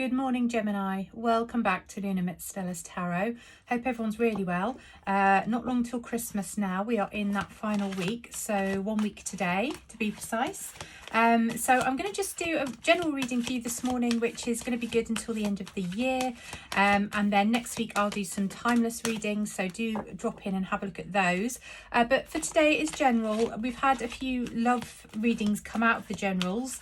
Good morning, Gemini. Welcome back to Lunem at Stellas Tarot. Hope everyone's really well. Not long till Christmas now. We are in that final week, so 1 week today to be precise. So I'm going to just do a general reading for you this morning, which is going to be good until the end of the year. And then next week I'll do some timeless readings, so do drop in and have a look at those. But for today is general. We've had a few love readings come out of the generals,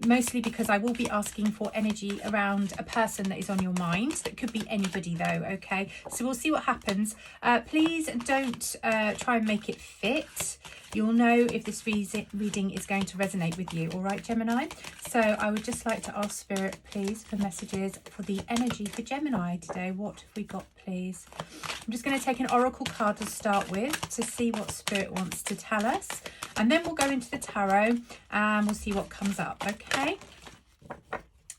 mostly because I will be asking for energy around a person that is on your mind. That could be anybody though, okay? So we'll see what happens. Please don't try and make it fit. You'll know if this reading is going to resonate with you, all right, Gemini? So I would just like to ask Spirit, please, for messages for the energy for Gemini today. What have we got, please? I'm just going to take an oracle card to start with to see what Spirit wants to tell us. And then we'll go into the tarot and we'll see what comes up, okay?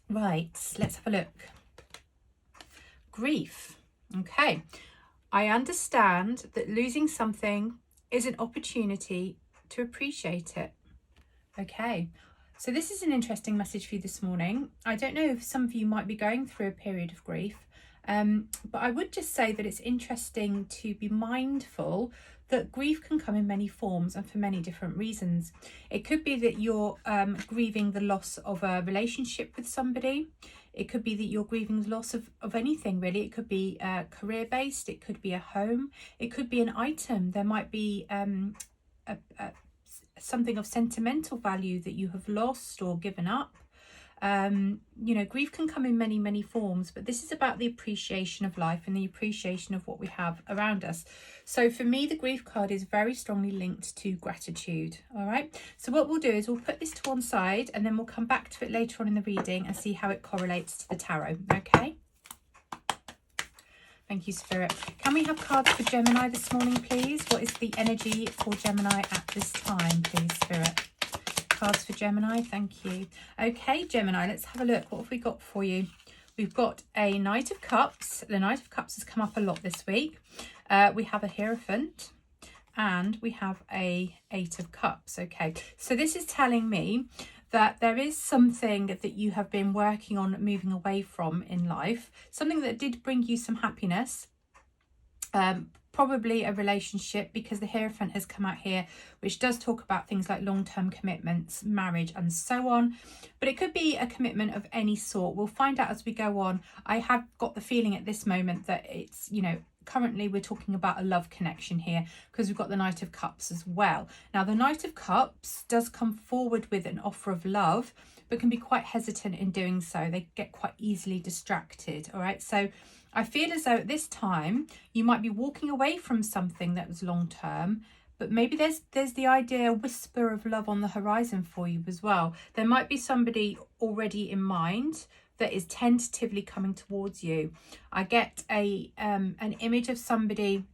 Right, let's have a look. Grief. Okay. I understand that losing something is an opportunity to appreciate it. Okay, so this is an interesting message for you this morning. I don't know if some of you might be going through a period of grief, but I would just say that it's interesting to be mindful that grief can come in many forms and for many different reasons. It could be that you're grieving the loss of a relationship with somebody. It could be that you're grieving the loss of anything, really. It could be career-based. It could be a home. It could be an item. There might be something of sentimental value that you have lost or given up. You know, grief can come in many, many forms, but this is about the appreciation of life and the appreciation of what we have around us. So for me, the grief card is very strongly linked to gratitude. All right. So what we'll do is we'll put this to one side and then we'll come back to it later on in the reading and see how it correlates to the tarot. Okay. Thank you, Spirit. Can we have cards for Gemini this morning, please? What is the energy for Gemini at this time, please, Spirit? Cards for Gemini, thank you. Okay, Gemini, let's have a look. What have we got for you? We've got a Knight of Cups. The Knight of Cups has come up a lot this week. We have a Hierophant and we have a Eight of Cups. Okay, so this is telling me that there is something that you have been working on moving away from in life, something that did bring you some happiness, probably a relationship, because the Hierophant has come out here, which does talk about things like long-term commitments, marriage and so on. But it could be a commitment of any sort. We'll find out as we go on. I have got the feeling at this moment that it's, you know, currently we're talking about a love connection here because we've got the Knight of Cups as well. Now the Knight of Cups does come forward with an offer of love, but can be quite hesitant in doing so. They get quite easily distracted. All right, so I feel as though at this time you might be walking away from something that was long term, but maybe there's the idea, whisper of love on the horizon for you as well. There might be somebody already in mind that is tentatively coming towards you. I get an image of somebody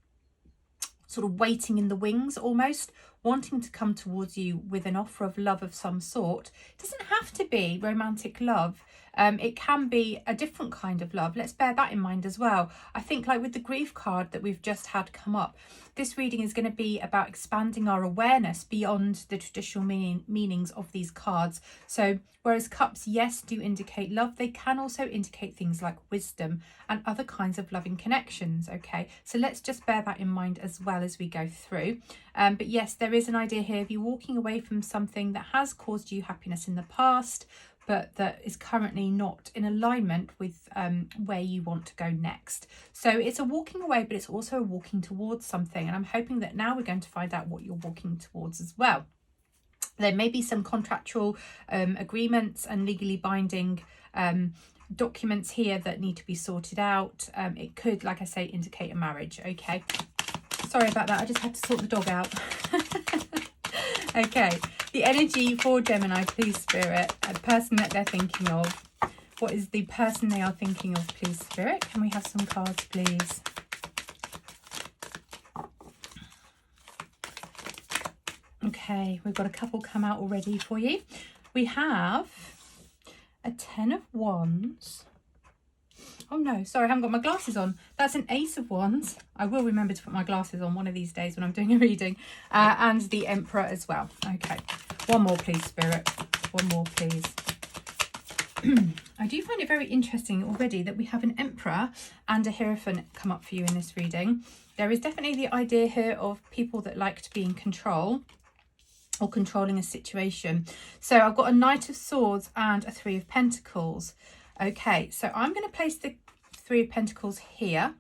sort of waiting in the wings, almost wanting to come towards you with an offer of love of some sort. It doesn't have to be romantic love. It can be a different kind of love. Let's bear that in mind as well. I think, like with the grief card that we've just had come up, this reading is going to be about expanding our awareness beyond the traditional meanings of these cards. So whereas cups, yes, do indicate love, they can also indicate things like wisdom and other kinds of loving connections. Okay, so let's just bear that in mind as well as we go through. But yes, there is an idea here of you walking away from something that has caused you happiness in the past, but that is currently not in alignment with where you want to go next. So it's a walking away, but it's also a walking towards something. And I'm hoping that now we're going to find out what you're walking towards as well. There may be some contractual agreements and legally binding documents here that need to be sorted out. It could, like I say, indicate a marriage. Okay. Sorry about that. I just had to sort the dog out. Okay. The energy for Gemini, please, Spirit. A person that they're thinking of. What is the person they are thinking of, please, Spirit? Can we have some cards, please? Okay, we've got a couple come out already for you. We have a Ten of Wands. Oh no, sorry, I haven't got my glasses on. That's an Ace of Wands. I will remember to put my glasses on one of these days when I'm doing a reading. And the Emperor as well. Okay, one more please, Spirit. One more please. I do find it very interesting already that we have an Emperor and a Hierophant come up for you in this reading. There is definitely the idea here of people that like to be in control or controlling a situation. So I've got a Knight of Swords and a Three of Pentacles. Okay, so I'm going to place the Three of Pentacles here,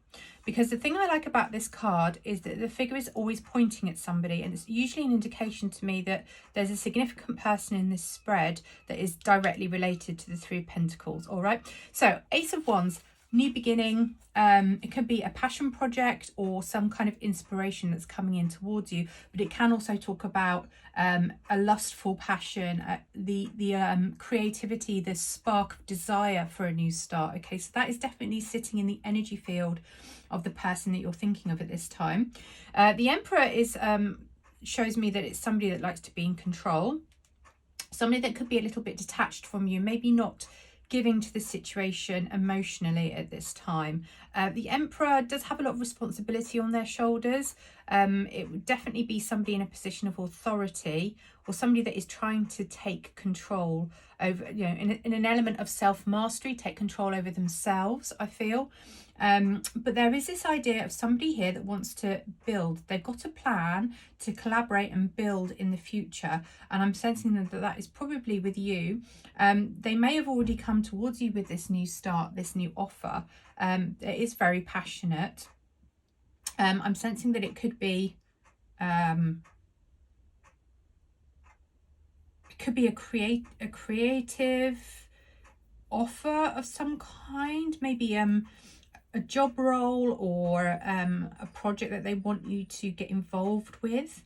because the thing I like about this card is that the figure is always pointing at somebody, and it's usually an indication to me that there's a significant person in this spread that is directly related to the Three of Pentacles. All right, so Ace of Wands, new beginning. It could be a passion project or some kind of inspiration that's coming in towards you, but it can also talk about a lustful passion, the creativity, the spark of desire for a new start. Okay, so that is definitely sitting in the energy field of the person that you're thinking of at this time. The Emperor is shows me that it's somebody that likes to be in control, somebody that could be a little bit detached from you, maybe not giving to the situation emotionally at this time. The Emperor does have a lot of responsibility on their shoulders. It would definitely be somebody in a position of authority, or somebody that is trying to take control over, you know, in an element of self-mastery, take control over themselves, I feel. But there is this idea of somebody here that wants to build. They've got a plan to collaborate and build in the future, and I'm sensing that is probably with you. They may have already come towards you with this new start, this new offer. It is very passionate. I'm sensing that it could be a creative offer of some kind, maybe a job role or a project that they want you to get involved with.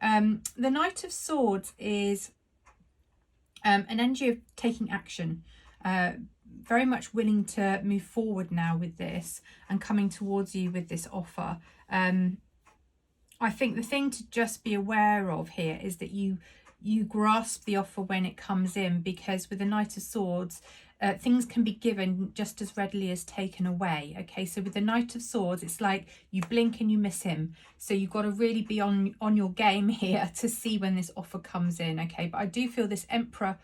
The Knight of Swords is an energy of taking action, very much willing to move forward now with this and coming towards you with this offer. I think the thing to just be aware of here is that you grasp the offer when it comes in, because with the Knight of Swords, things can be given just as readily as taken away. Okay, so with the Knight of Swords, it's like you blink and you miss him. So you've got to really be on your game here to see when this offer comes in. Okay, but I do feel this Emperor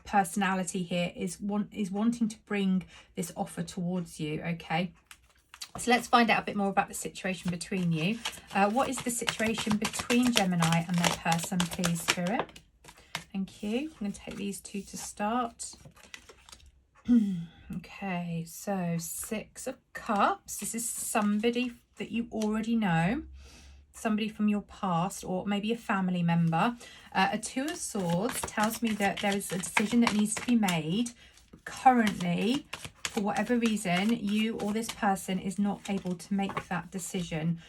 personality here is wanting to bring this offer towards you. Okay, so let's find out a bit more about the situation between you. What is the situation between Gemini and their person, please, Spirit? Thank you. I'm going to take these two to start. Okay, so Six of Cups. This is somebody that you already know, somebody from your past, or maybe a family member. A Two of Swords tells me that there is a decision that needs to be made. Currently, for whatever reason, you or this person is not able to make that decision.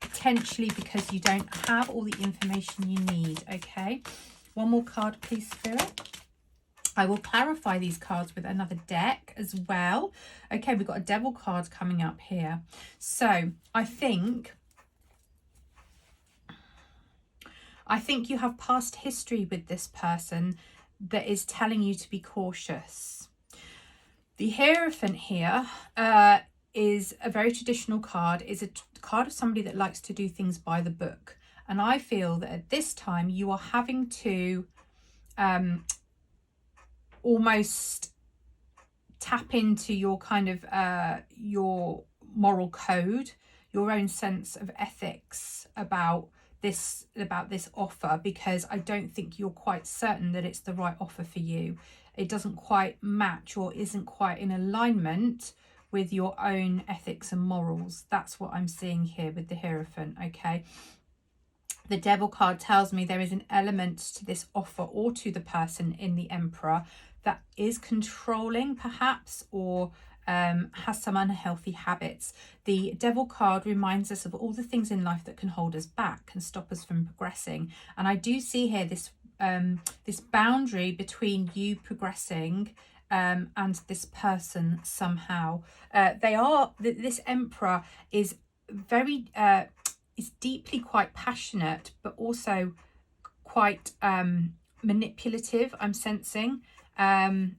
Potentially because you don't have all the information you need. Okay, one more card, please, Spirit. I will clarify these cards with another deck as well. Okay, we've got a Devil card coming up here. So I think you have past history with this person that is telling you to be cautious. The Hierophant here is a very traditional card, is a card of somebody that likes to do things by the book. And I feel that at this time you are having to almost tap into your kind of your moral code, your own sense of ethics about this offer, because I don't think you're quite certain that it's the right offer for you. It doesn't quite match or isn't quite in alignment with your own ethics and morals. That's what I'm seeing here with the Hierophant. Okay, the Devil card tells me there is an element to this offer or to the person in the Emperor that is controlling perhaps, or has some unhealthy habits. The Devil card reminds us of all the things in life that can hold us back, can stop us from progressing. And I do see here this this boundary between you progressing and this person somehow. This Emperor is very is deeply quite passionate, but also quite manipulative, I'm sensing. And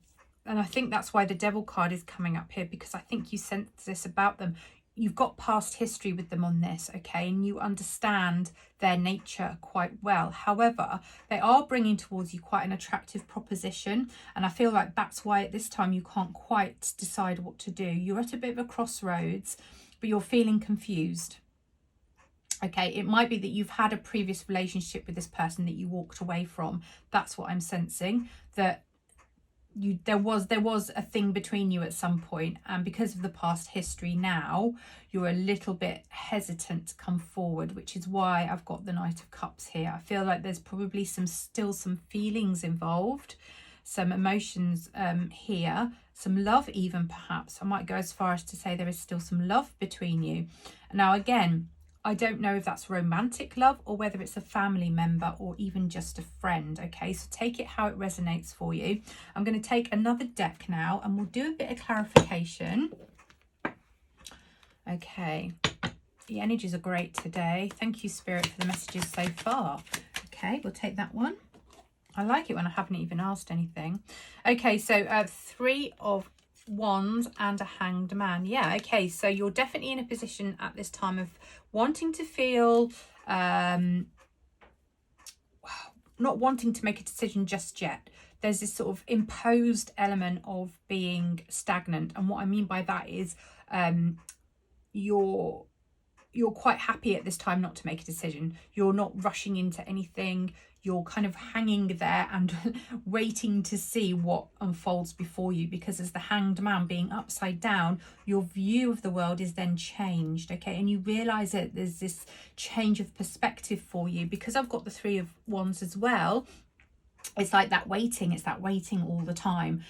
I think that's why the Devil card is coming up here, because I think you sense this about them. you've got past history with them on this, okay, and you understand their nature quite well. However, they are bringing towards you quite an attractive proposition, and I feel like that's why at this time you can't quite decide what to do. You're at a bit of a crossroads, but you're feeling confused. Okay, it might be that you've had a previous relationship with this person that you walked away from. That's what I'm sensing, that there was a thing between you at some point, and because of the past history now you're a little bit hesitant to come forward, which is why I've got the Knight of Cups here. I feel like there's probably still some feelings involved, some emotions here, some love even, perhaps. I might go as far as to say there is still some love between you. Now again, I don't know if that's romantic love or whether it's a family member or even just a friend, okay? So take it how it resonates for you. I'm going to take another deck now and we'll do a bit of clarification. Okay, the energies are great today. Thank you, Spirit, for the messages so far. Okay, we'll take that one. I like it when I haven't even asked anything. Okay, so 3 of Wands and a Hanged Man. Yeah, okay, so you're definitely in a position at this time of wanting to feel not wanting to make a decision just yet. There's this sort of imposed element of being stagnant, and what I mean by that is you're quite happy at this time not to make a decision. You're not rushing into anything. You're kind of hanging there and waiting to see what unfolds before you, because as the Hanged Man being upside down, your view of the world is then changed, okay? And you realise that there's this change of perspective for you. Because I've got the 3 of Wands as well, it's like that waiting. It's that waiting all the time.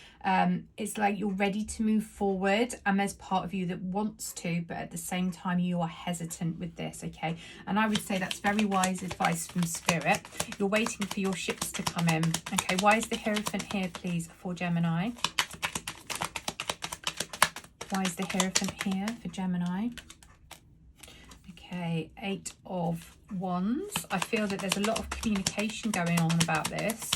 It's like you're ready to move forward, and there's part of you that wants to, but at the same time you are hesitant with this, okay? And I would say that's very wise advice from Spirit. You're waiting for your ships to come in, okay? Why is the Hierophant here, please, for Gemini? Why is the Hierophant here for Gemini? Okay, 8 of Wands. I feel that there's a lot of communication going on about this.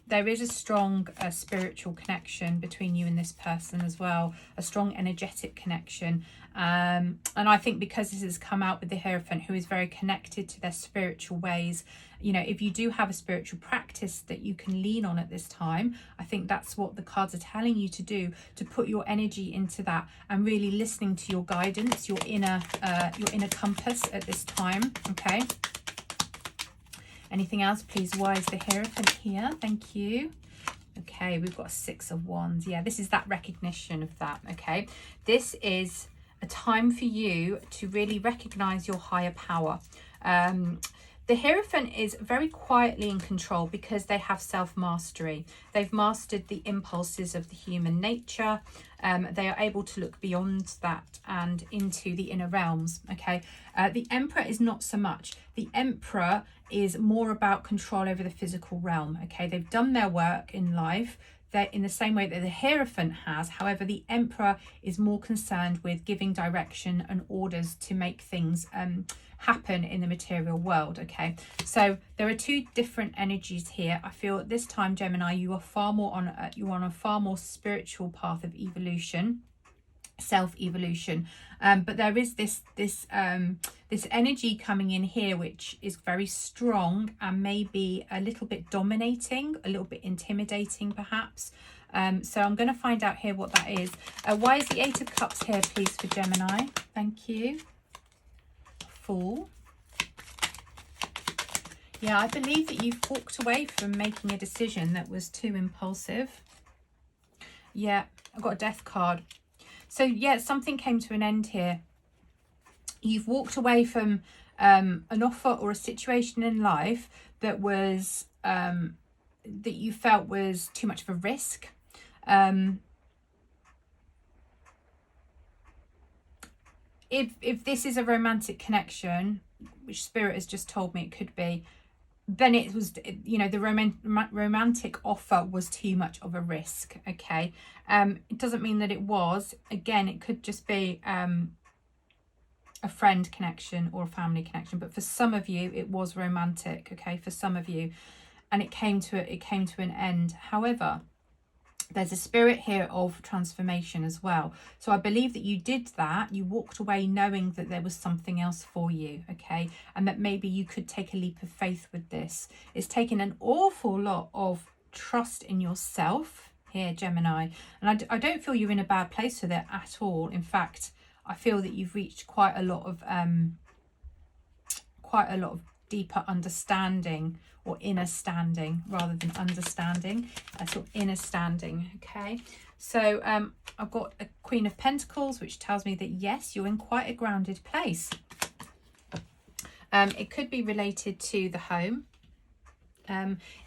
There is a strong spiritual connection between you and this person as well, a strong energetic connection. And I think because this has come out with the Hierophant, who is very connected to their spiritual ways, you know, if you do have a spiritual practice that you can lean on at this time, I think that's what the cards are telling you to do, to put your energy into that and really listening to your guidance, your inner compass at this time, okay? Anything else, please? Why is the Hierophant here? Thank you. Okay, we've got 6 of Wands. Yeah, this is that recognition of that, okay? This is a time for you to really recognize your higher power. The Hierophant is very quietly in control because they have self-mastery. They've mastered the impulses of the human nature. They are able to look beyond that and into the inner realms, okay? The Emperor is not so much. The Emperor is more about control over the physical realm, okay? They've done their work in life. They're in the same way that the Hierophant has. However, the Emperor is more concerned with giving direction and orders to make things happen in the material world, okay? So there are 2 different energies here. I feel at this time, Gemini, you are far more on a far more spiritual path of evolution, self-evolution, but there is this energy coming in here which is very strong and maybe a little bit dominating, a little bit intimidating perhaps. So I'm going to find out here what that is. Why is the 8 of Cups here, please, for Gemini? Thank you. Fool. Yeah, I believe that you've walked away from making a decision that was too impulsive. Yeah, I've got a Death card. So yeah, something came to an end here. You've walked away from an offer or a situation in life that was that you felt was too much of a risk. If this is a romantic connection, which Spirit has just told me it could be, then it was, you know, the romantic offer was too much of a risk, okay? It doesn't mean that it was. Again, it could just be a friend connection or a family connection, but for some of you it was romantic, okay? For some of you, and it came to an end. However, There's a spirit here of transformation as well. So I believe that you did that. You walked away knowing that there was something else for you, okay? And that maybe you could take a leap of faith with this. It's taken an awful lot of trust in yourself here, Gemini. And I don't feel you're in a bad place with it at all. In fact, I feel that you've reached quite a lot of deeper understanding, or inner standing rather than understanding, a sort of inner standing. Okay, so I've got a Queen of Pentacles, which tells me that yes, you're in quite a grounded place. It could be related to the home.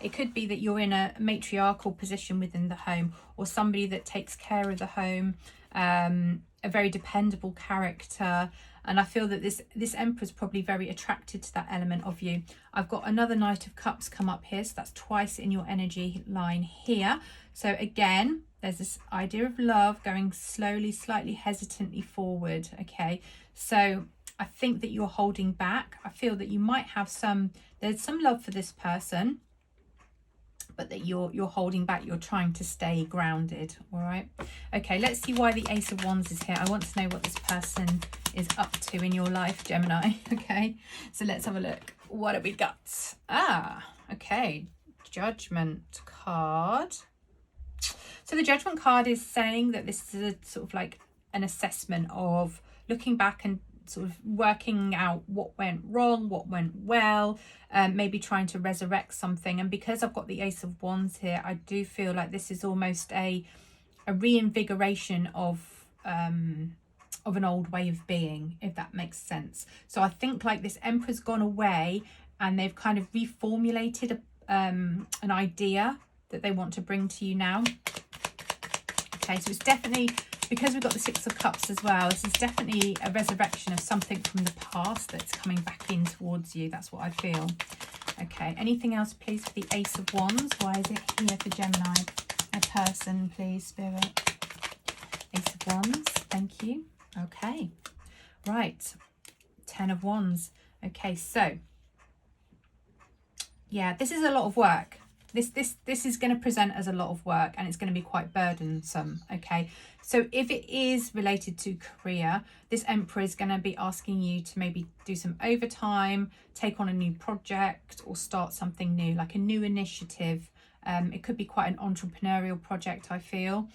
It could be that you're in a matriarchal position within the home, or somebody that takes care of the home, a very dependable character. And I feel that this Emperor is probably very attracted to that element of you. I've got another Knight of Cups come up here, so that's twice in your energy line here. So again, there's this idea of love going slowly, slightly hesitantly forward. Okay, so I think that you're holding back. I feel that you might have there's some love for this person, but that you're holding back. You're trying to stay grounded. All right, okay, let's see why the Ace of Wands is here. I want to know what this person is up to in your life, Gemini. Okay, so let's have a look. What have we got? Okay, Judgment card. So the Judgment card is saying that this is a sort of like an assessment of looking back and sort of working out what went wrong, what went well, maybe trying to resurrect something. And because I've got the Ace of Wands here, I do feel like this is almost a reinvigoration of an old way of being, if that makes sense. So I think like this Emperor's gone away and they've kind of reformulated an idea that they want to bring to you now. Okay, so it's definitely, because we've got the Six of Cups as well, this is definitely a resurrection of something from the past that's coming back in towards you. That's what I feel. Okay, anything else please for the Ace of Wands? Why is it here for Gemini? A person please, Spirit. Ace of Wands, thank you. Okay, right, Ten of Wands. Okay, so yeah, this is a lot of work. This is going to present as a lot of work, and it's going to be quite burdensome. Okay, so if it is related to career, this Emperor is going to be asking you to maybe do some overtime, take on a new project, or start something new, like a new initiative. It could be quite an entrepreneurial project, I feel.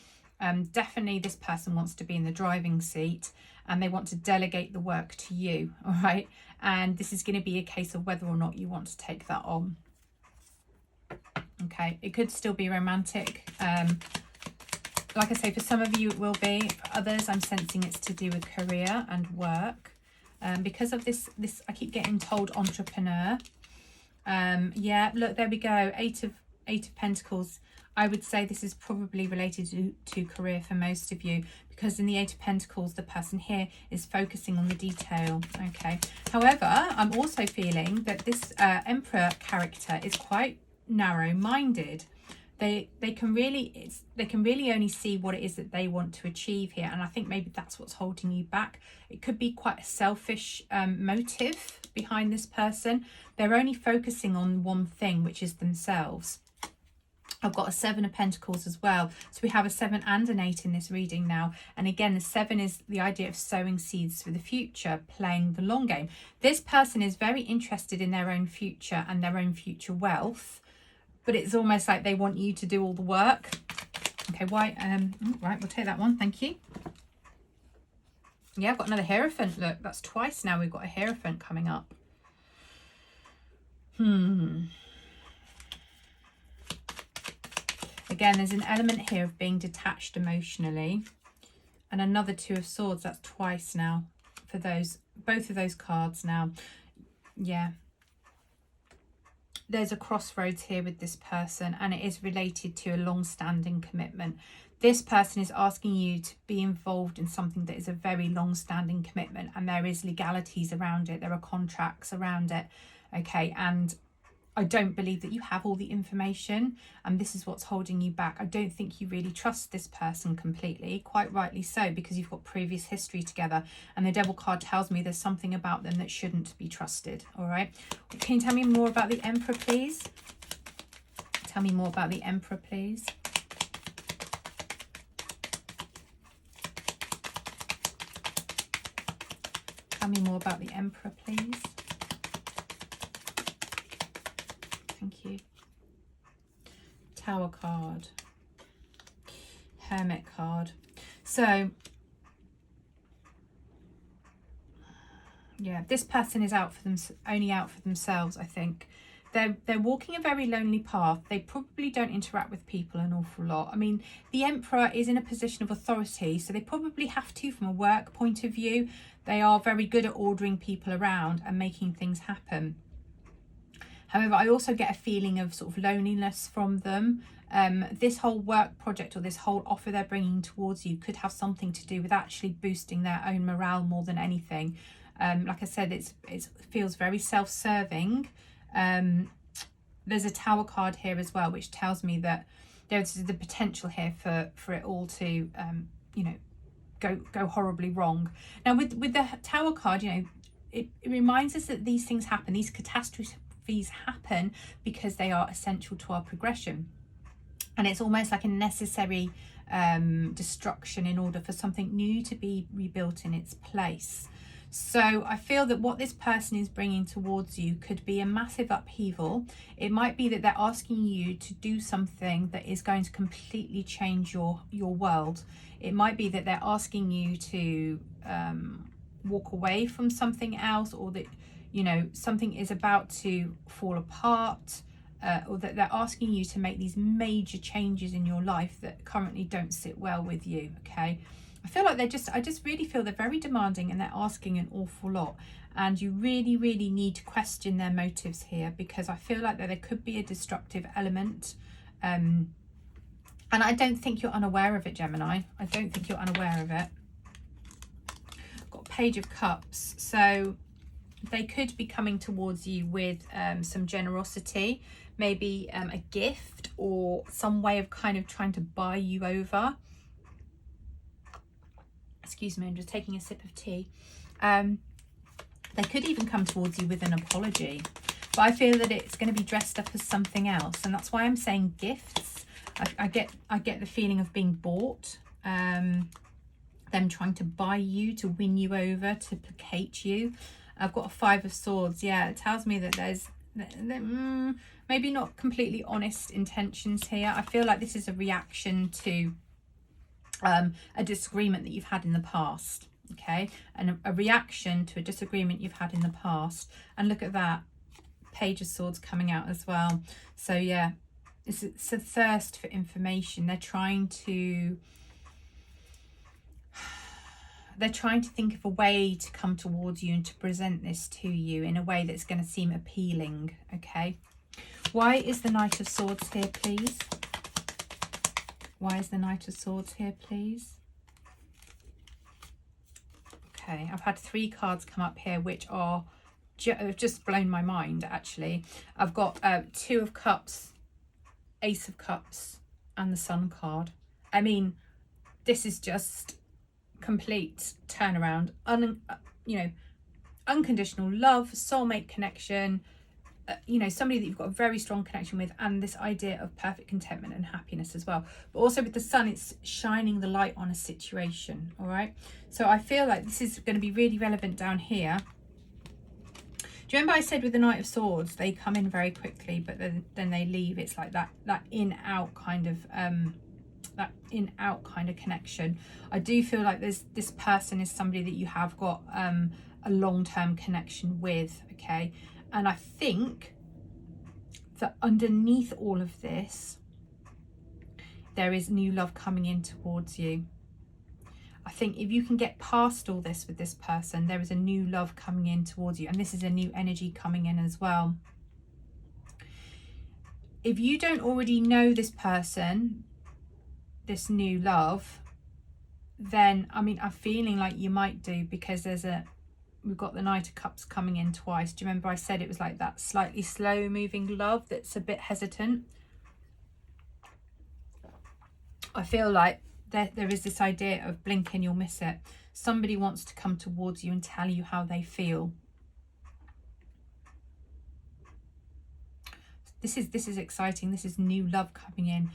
Definitely this person wants to be in the driving seat and they want to delegate the work to you. All right, and this is going to be a case of whether or not you want to take that on. Okay, it could still be romantic. Like I say, for some of you it will be. For others, I'm sensing it's to do with career and work. Because of this, I keep getting told entrepreneur. Yeah, look, there we go. Eight of Pentacles. I would say this is probably related to career for most of you, because in the Eight of Pentacles, the person here is focusing on the detail. Okay. However, I'm also feeling that this Emperor character is quite narrow-minded. They can really only see what it is that they want to achieve here, and I think maybe that's what's holding you back. It could be quite a selfish motive behind this person. They're only focusing on one thing, which is themselves. I've got a Seven of Pentacles as well, so we have a 7 and an 8 in this reading now. And again, the 7 is the idea of sowing seeds for the future, playing the long game. This person is very interested in their own future and their own future wealth, but it's almost like they want you to do all the work. Okay, why? Right, we'll take that one. Thank you. Yeah, I've got another Hierophant. Look, that's twice now we've got a Hierophant coming up. Again, there's an element here of being detached emotionally. And another Two of Swords. That's twice now for both of those cards now. Yeah. There's a crossroads here with this person, and it is related to a long-standing commitment. This person is asking you to be involved in something that is a very long-standing commitment, and there is legalities around it. There are contracts around it. Okay, and I don't believe that you have all the information, and this is what's holding you back. I don't think you really trust this person completely, quite rightly so, because you've got previous history together, and the Devil card tells me there's something about them that shouldn't be trusted. All right, can you tell me more about the Emperor, please? Tell me more about the Emperor, please. me more about the Emperor, please. Thank you. Tower card. Hermit card. So, yeah, this person is out for them, only out for themselves, I think. They're walking a very lonely path. They probably don't interact with people an awful lot. I mean, the Emperor is in a position of authority, so they probably have to from a work point of view. They are very good at ordering people around and making things happen. However, I also get a feeling of sort of loneliness from them. This whole work project or this whole offer they're bringing towards you could have something to do with actually boosting their own morale more than anything. Like I said, it feels very self-serving. There's a Tower card here as well, which tells me that there's the potential here for it all to, you know, go horribly wrong. Now, with the Tower card, you know, it reminds us that these things happen, these catastrophes happen because they are essential to our progression. And it's almost like a necessary destruction in order for something new to be rebuilt in its place. So I feel that what this person is bringing towards you could be a massive upheaval. It might be that they're asking you to do something that is going to completely change your world. It might be that they're asking you to walk away from something else, or that, you know, something is about to fall apart, or that they're asking you to make these major changes in your life that currently don't sit well with you, okay? I feel like I just really feel they're very demanding and they're asking an awful lot, and you really, really need to question their motives here, because I feel like that there could be a destructive element. And I don't think you're unaware of it, Gemini. I don't think you're unaware of it. Got Page of Cups. So they could be coming towards you with some generosity, maybe a gift or some way of kind of trying to buy you over. Excuse me, I'm just taking a sip of tea. They could even come towards you with an apology, but I feel that it's going to be dressed up as something else, and that's why I'm saying gifts. I get the feeling of being bought, them trying to buy you, to win you over, to placate you. I've got a Five of Swords. Yeah, it tells me that there's maybe not completely honest intentions here. I feel like this is a reaction to a disagreement that you've had in the past, okay? And a reaction to a disagreement you've had in the past. And look at that, Page of Swords coming out as well. So yeah, it's a thirst for information. They're trying to think of a way to come towards you and to present this to you in a way that's going to seem appealing, okay? Why is the Knight of Swords here, please? Why is the Knight of Swords here, please? Okay, I've had 3 cards come up here which are just blown my mind, actually. I've got 2 of Cups, Ace of Cups, and the Sun card. I mean, this is just complete turnaround. You know, unconditional love, soulmate connection, you know, somebody that you've got a very strong connection with, and this idea of perfect contentment and happiness as well. But also with the Sun, it's shining the light on a situation, all right? So I feel like this is going to be really relevant down here. Do you remember I said with the Knight of Swords, they come in very quickly, but then they leave? It's like that in-out kind of connection. I do feel like this person is somebody that you have got a long-term connection with, okay? And I think that underneath all of this, there is new love coming in towards you. I think if you can get past all this with this person, there is a new love coming in towards you. And this is a new energy coming in as well. If you don't already know this person, this new love, then, I mean, I'm feeling like you might do, because we've got the Knight of Cups coming in twice. Do you remember I said it was like that slightly slow moving love that's a bit hesitant? I feel like there is this idea of blink and you'll miss it. Somebody wants to come towards you and tell you how they feel. This is exciting. This is new love coming in.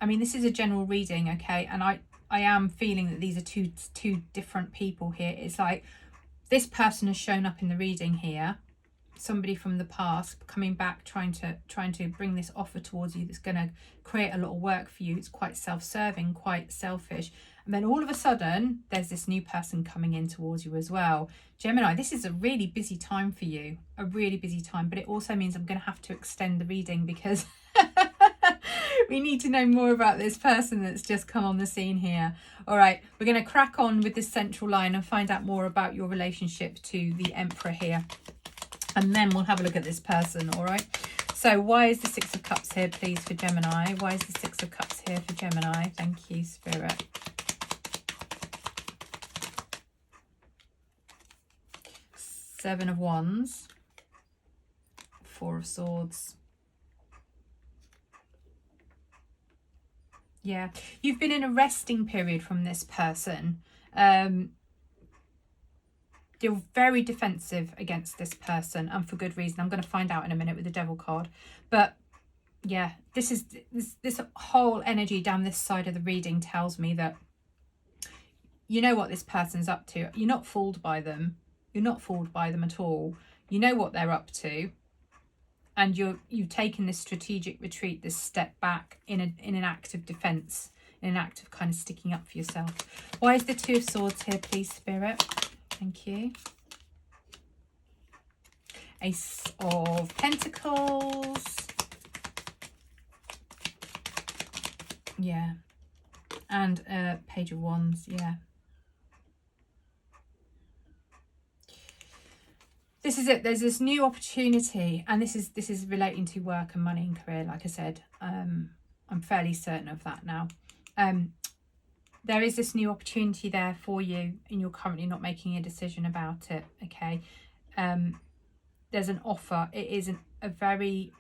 I mean, this is a general reading, okay? And I am feeling that these are two different people here. It's like This person has shown up in the reading here. Somebody from the past coming back, trying to bring this offer towards you that's going to create a lot of work for you. It's quite self-serving, quite selfish. And then all of a sudden, there's this new person coming in towards you as well. Gemini, this is a really busy time for you, a really busy time. But it also means I'm going to have to extend the reading because we need to know more about this person that's just come on the scene here. All right, we're going to crack on with this central line and find out more about your relationship to the Emperor here. And then we'll have a look at this person, all right? So why is the Six of Cups here, please, for Gemini? Why is the Six of Cups here for Gemini? Thank you, Spirit. Seven of Wands. Four of Swords. Yeah, you've been in a resting period from this person. You're very defensive against this person, and for good reason. I'm going to find out in a minute with the Devil card. But yeah, this whole energy down this side of the reading tells me that you know what this person's up to. You're not fooled by them. You're not fooled by them at all. You know what they're up to, and you've taken this strategic retreat, this step back in an act of defense, in an act of kind of sticking up for yourself. Why is the Two of Swords here, please, Spirit? Thank you. Ace of Pentacles. Yeah. And Page of Wands. Yeah. This is it. There's this new opportunity, and this is relating to work and money and career. Like I said, I'm fairly certain of that now. There is this new opportunity there for you, and you're currently not making a decision about it, okay? There's an offer. It is a very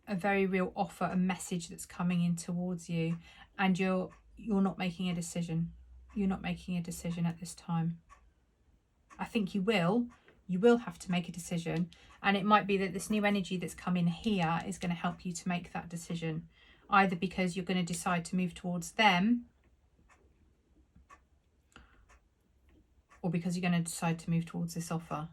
real offer, a message that's coming in towards you, and you're not making a decision. You're not making a decision at this time. I think you will have to make a decision, and it might be that this new energy that's come in here is going to help you to make that decision. Either because you're going to decide to move towards them, or because you're going to decide to move towards this offer.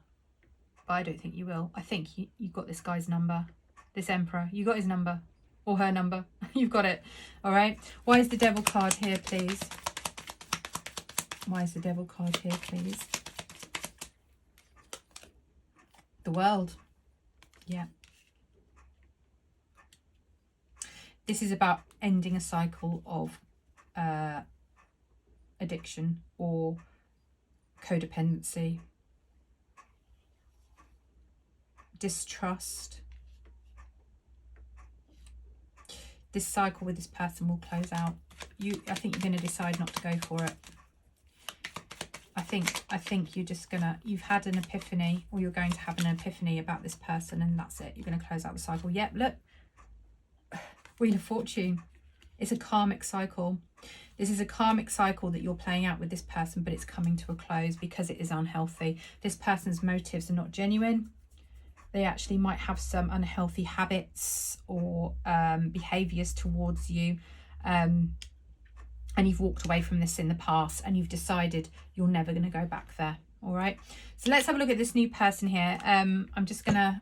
But I don't think you will. I think you've got this guy's number, this Emperor. You got his number, or her number. You've got it. All right. Why is the Devil card here, please? Why is the Devil card here, please? The World. Yeah. This is about ending a cycle of addiction or codependency, distrust. This cycle with this person will close out. I think you're going to decide not to go for it. I think you're just you've had an epiphany, or you're going to have an epiphany about this person, and that's it. You're going to close out the cycle. Yep, look. Wheel of Fortune. It's a karmic cycle. This is a karmic cycle that you're playing out with this person, but it's coming to a close because it is unhealthy. This person's motives are not genuine. They actually might have some unhealthy habits or behaviours towards you. And you've walked away from this in the past, and you've decided you're never going to go back there. All right. So let's have a look at this new person here. I'm just going to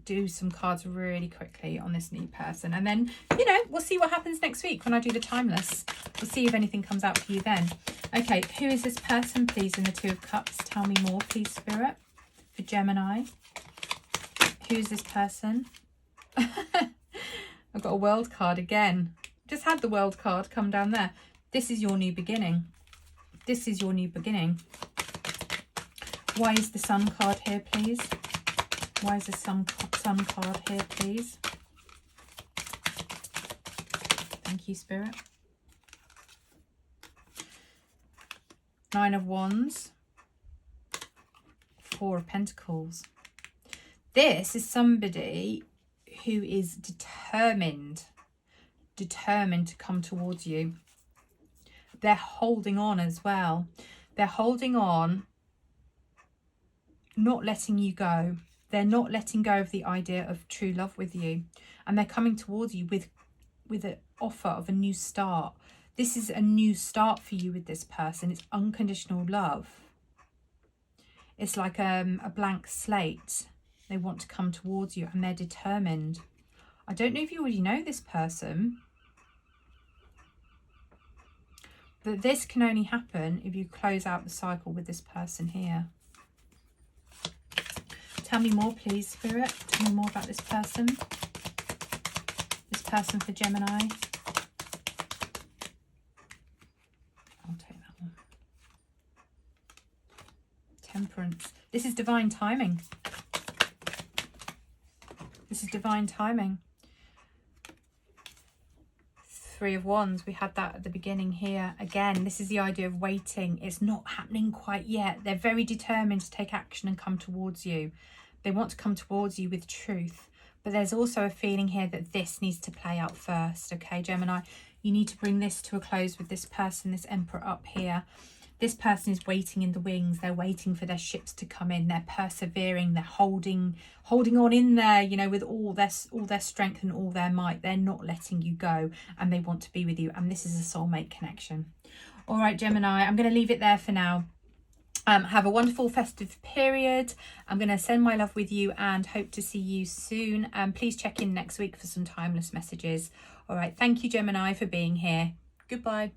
do some cards really quickly on this new person, and then, you know, we'll see what happens next week when I do the timeless. We'll see if anything comes out for you then. Okay, who is this person, please, in the Two of Cups? Tell me more, please, Spirit, for Gemini. Who is this person? I've got a World card again. Just had the World card come down there. This is your new beginning. This is your new beginning. Why is the Sun card here, please? Why is the Sun card here, please? Thank you, Spirit. Nine of Wands. Four of Pentacles. This is somebody who is determined to come towards you. They're holding on as well. They're holding on, not letting you go. They're not letting go of the idea of true love with you. And they're coming towards you with an offer of a new start. This is a new start for you with this person. It's unconditional love. It's like a blank slate. They want to come towards you and they're determined. I don't know if you already know this person, but this can only happen if you close out the cycle with this person here. Tell me more, please, Spirit. Tell me more about this person. This person for Gemini. I'll take that one. Temperance. This is divine timing. This is divine timing. Three of Wands. We had that at the beginning here. Again, this is the idea of waiting. It's not happening quite yet. They're very determined to take action and come towards you. They want to come towards you with truth. But there's also a feeling here that this needs to play out first. Okay, Gemini, you need to bring this to a close with this person, this Emperor up here. This person is waiting in the wings. They're waiting for their ships to come in. They're persevering. They're holding on in there, you know, with all their strength and all their might. They're not letting you go, and they want to be with you. And this is a soulmate connection. All right, Gemini, I'm going to leave it there for now. Have a wonderful festive period. I'm going to send my love with you and hope to see you soon. Please check in next week for some timeless messages. All right. Thank you, Gemini, for being here. Goodbye.